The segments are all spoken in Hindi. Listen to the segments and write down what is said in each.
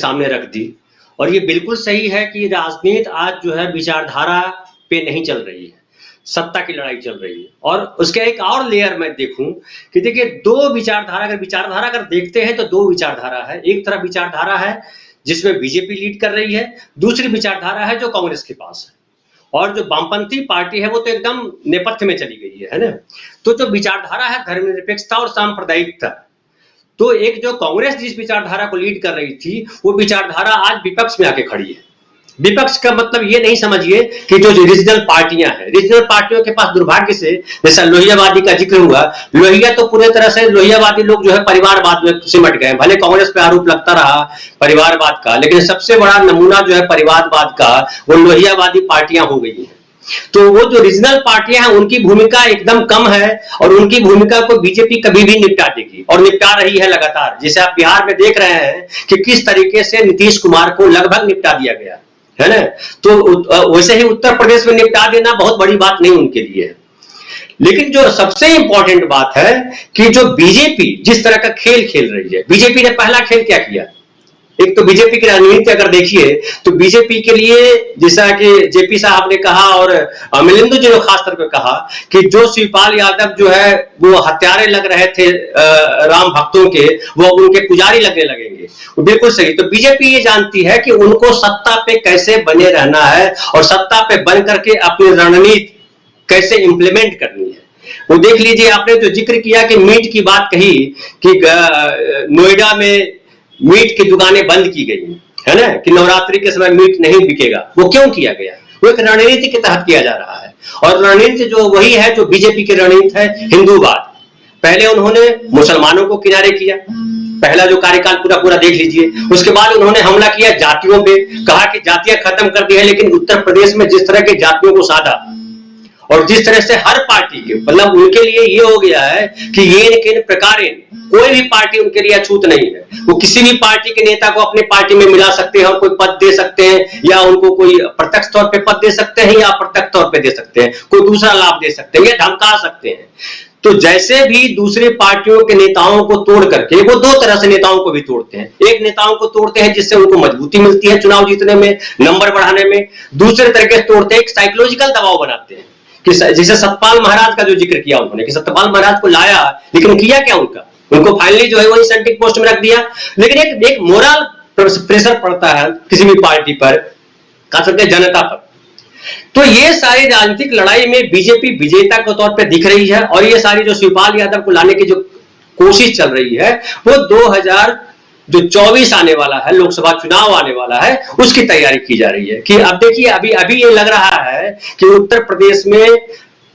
सामने रख दी। और ये बिल्कुल सही है कि राजनीति आज जो है विचारधारा पे नहीं चल रही है, सत्ता की लड़ाई चल रही है। और उसका एक और लेयर मैं देखूं कि देखिए दो विचारधारा, अगर देखते हैं तो दो विचारधारा है। एक तरफ विचारधारा है जिसमें बीजेपी लीड कर रही है, दूसरी विचारधारा है जो कांग्रेस के पास है। और जो वामपंथी पार्टी है वो तो एकदम नेपथ्य में चली गई है ना। तो जो विचारधारा है धर्मनिरपेक्षता और सांप्रदायिकता, तो एक जो कांग्रेस जिस विचारधारा को लीड कर रही थी वो विचारधारा आज विपक्ष में आके खड़ी है। विपक्ष का मतलब ये नहीं समझिए कि जो रीजनल पार्टियां हैं, रीजनल पार्टियों के पास दुर्भाग्य से, जैसा लोहियावादी का जिक्र हुआ, लोहिया तो पूरी तरह से लोहियावादी लोग जो है परिवारवाद में सिमट गए। भले कांग्रेस पे आरोप लगता रहा परिवारवाद का, लेकिन सबसे बड़ा नमूना जो है परिवारवाद का वो लोहियावादी पार्टियां हो गई हैं। तो वो जो रीजनल पार्टियां हैं उनकी भूमिका एकदम कम है और उनकी भूमिका को बीजेपी कभी भी निपटा देगी और निपटा रही है लगातार। जैसे आप बिहार में देख रहे हैं कि किस तरीके से नीतीश कुमार को लगभग निपटा दिया गया है ना। तो वैसे ही उत्तर प्रदेश में निपटा देना बहुत बड़ी बात नहीं उनके लिए है। लेकिन जो सबसे इंपॉर्टेंट बात है कि जो बीजेपी जिस तरह का खेल खेल रही है, बीजेपी ने पहला खेल क्या किया? एक तो बीजेपी की राजनीति अगर देखिए तो बीजेपी के लिए, जैसा कि जेपी साहब ने कहा और मिलिंद जी ने खासतौर पर कहा कि जो शिवपाल यादव जो है वो हत्यारे लग रहे थे राम भक्तों के, वो उनके पुजारी लगने लगेंगे, बिल्कुल सही। तो बीजेपी ये जानती है कि उनको सत्ता पे कैसे बने रहना है और सत्ता पे बन करके अपनी रणनीति कैसे इंप्लीमेंट करनी है। वो देख लीजिए, आपने जो जिक्र किया कि मीट की बात कही कि नोएडा में मीट की दुकानें बंद की गई है ना, कि नवरात्रि के समय मीट नहीं बिकेगा। वो क्यों किया गया? वो एक रणनीति के तहत किया जा रहा है और रणनीति जो वही है जो बीजेपी की रणनीति है, हिंदूवाद। पहले उन्होंने मुसलमानों को किनारे किया, पहला जो कार्यकाल पूरा देख लीजिए। उसके बाद उन्होंने हमला किया जातियों पे, कहा कि जातियां खत्म कर दी है। लेकिन उत्तर प्रदेश में जिस तरह के जातियों को साधा और जिस तरह से हर पार्टी के, मतलब उनके लिए ये हो गया है कि ये किन प्रकार कोई भी पार्टी उनके लिए अछूत नहीं है। वो किसी भी पार्टी के नेता को अपने पार्टी में मिला सकते हैं और कोई पद दे सकते हैं, या उनको कोई प्रत्यक्ष तौर पे पद दे सकते हैं या अप्रत्यक्ष तौर पे दे सकते हैं, कोई दूसरा लाभ दे सकते हैं या धमका सकते हैं। तो जैसे भी दूसरी पार्टियों के नेताओं को तोड़ करके, वो दो तरह से नेताओं को भी तोड़ते हैं। एक नेताओं को तोड़ते हैं जिससे उनको मजबूती मिलती है चुनाव जीतने में, नंबर बढ़ाने में। दूसरे तरीके से तोड़ते हैं, एक साइकोलॉजिकल दबाव बनाते हैं कि जैसे सतपाल महाराज का जो जिक्र किया उन्होंने कि सतपाल महाराज को लाया, लेकिन किया क्या उनको फाइनली जो है वही सेंट्रिक पोस्ट में रख दिया। लेकिन एक मोरल प्रेशर पड़ता है किसी भी पार्टी पर, खास करके जनता पर। तो ये सारी राजनीतिक लड़ाई में बीजेपी विजेता के तौर पे दिख रही है और ये सारी जो शिवपाल यादव को लाने की जो कोशिश चल रही है वो 2024 आने वाला है, लोकसभा चुनाव आने वाला है, उसकी तैयारी की जा रही है। कि अब देखिए अभी ये लग रहा है कि उत्तर प्रदेश में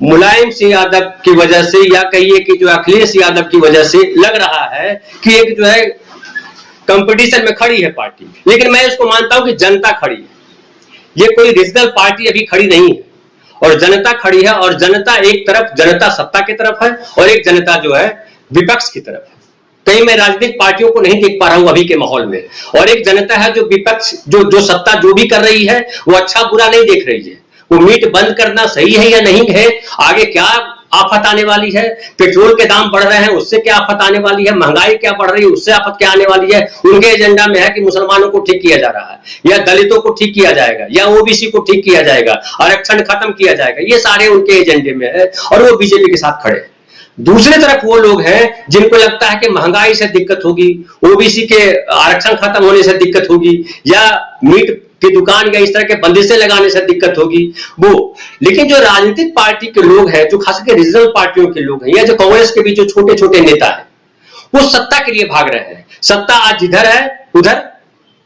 मुलायम सिंह यादव की वजह से, या कहिए कि जो अखिलेश यादव की वजह से लग रहा है कि एक जो है कंपटीशन में खड़ी है पार्टी। लेकिन मैं इसको मानता हूं कि जनता खड़ी है, ये कोई रीजनल पार्टी अभी खड़ी नहीं है और जनता खड़ी है। और जनता एक तरफ जनता सत्ता की तरफ है और एक जनता जो है विपक्ष की तरफ है। कहीं मैं राजनीतिक पार्टियों को नहीं देख पा रहा हूं अभी के माहौल में। और एक जनता है जो विपक्ष, जो सत्ता जो भी कर रही है वो अच्छा बुरा नहीं देख रही है। वो मीट बंद करना सही है या नहीं है, आगे क्या आफत आने वाली है, पेट्रोल के दाम बढ़ रहे हैं उससे क्या आफत आने वाली है, महंगाई क्या बढ़ रही है उससे आफत क्या आने वाली है। उनके एजेंडा में है कि मुसलमानों को ठीक किया जा रहा है, या दलितों को ठीक किया जाएगा, या ओबीसी को ठीक किया जाएगा, आरक्षण खत्म किया जाएगा। ये सारे उनके एजेंडे में है और वो बीजेपी के साथ खड़े हैं। दूसरी तरफ वो लोग हैं जिनको लगता है कि महंगाई से दिक्कत होगी, ओबीसी के आरक्षण खत्म होने से दिक्कत होगी, या मीट की दुकान या इस तरह के बंदिशें लगाने से दिक्कत होगी वो। लेकिन जो राजनीतिक पार्टी के लोग हैं, जो खास करके रीजनल पार्टियों के लोग हैं, या जो कांग्रेस के भी जो छोटे छोटे नेता हैं, वो सत्ता के लिए भाग रहे हैं। सत्ता आज जिधर है उधर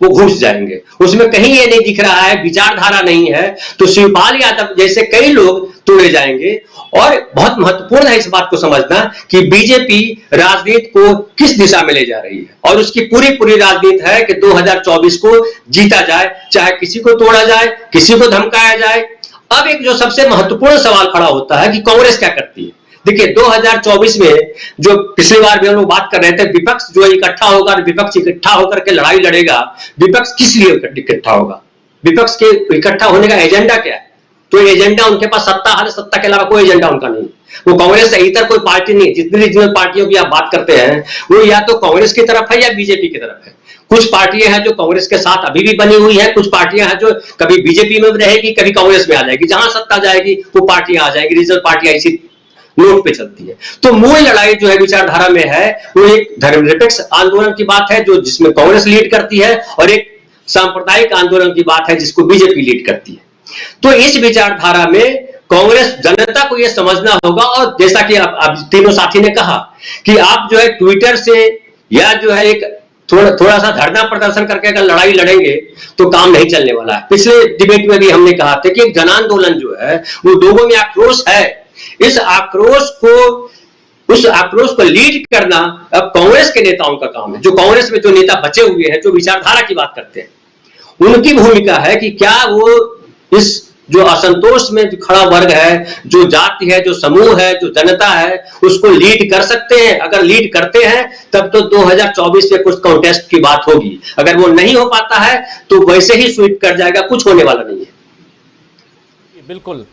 वो घुस जाएंगे, उसमें कहीं ये नहीं दिख रहा है, विचारधारा नहीं है। तो शिवपाल यादव जैसे कई लोग तोड़े जाएंगे। और बहुत महत्वपूर्ण है इस बात को समझना कि बीजेपी राजनीति को किस दिशा में ले जा रही है और उसकी पूरी राजनीति है कि 2024 को जीता जाए, चाहे किसी को तोड़ा जाए, किसी को धमकाया जाए। अब एक जो सबसे महत्वपूर्ण सवाल खड़ा होता है कि कांग्रेस क्या करती है। देखिए 2024 में जो पिछली बार भी हम लोग बात कर रहे थे, विपक्ष जो इकट्ठा होगा, विपक्ष इकट्ठा होकर के लड़ाई लड़ेगा। विपक्ष किस लिए इकट्ठा होगा? विपक्ष के इकट्ठा होने का एजेंडा क्या है? तो एजेंडा उनके पास सत्ता है, सत्ता के अलावा कोई एजेंडा उनका नहीं। वो कांग्रेस से इतर कोई पार्टी नहीं। जितनी रीजनल पार्टियों की आप बात करते हैं वो या तो कांग्रेस की तरफ है या बीजेपी की तरफ है। कुछ पार्टियां हैं जो कांग्रेस के साथ अभी भी बनी हुई हैं, कुछ पार्टियां हैं जो कभी बीजेपी में रहेगी, कभी कांग्रेस में आ जाएगी, जहां सत्ता जाएगी वो पार्टियां आ जाएगी, रीजनल पार्टियां इसी नोट पे चलती है। तो मूल लड़ाई जो है विचारधारा में है वो एक धर्मनिरपेक्ष आंदोलन की बात है जो जिसमें कांग्रेस लीड करती है, और एक सांप्रदायिक आंदोलन की बात है जिसको बीजेपी लीड करती है। तो इस विचारधारा में कांग्रेस जनता को यह समझना होगा, और जैसा कि आप तीनों साथी ने कहा कि आप जो है ट्विटर से या जो है एक थोड़ा सा धरना प्रदर्शन करके अगर लड़ाई लड़ेंगे तो काम नहीं चलने वाला है। पिछले डिबेट में भी हमने कहा था कि एक जन आंदोलन जो है वो लोगों में आक्रोश है, इस आक्रोश को लीड करना अब कांग्रेस के नेताओं का काम है। जो कांग्रेस में जो नेता बचे हुए हैं, जो विचारधारा की बात करते हैं, उनकी भूमिका है कि क्या वो इस जो असंतोष में जो खड़ा वर्ग है, जो जाति है, जो समूह है, जो जनता है, उसको लीड कर सकते हैं। अगर लीड करते हैं तब तो 2024 में कुछ कॉन्टेस्ट की बात होगी, अगर वो नहीं हो पाता है तो वैसे ही स्वीप कर जाएगा, कुछ होने वाला नहीं है। बिल्कुल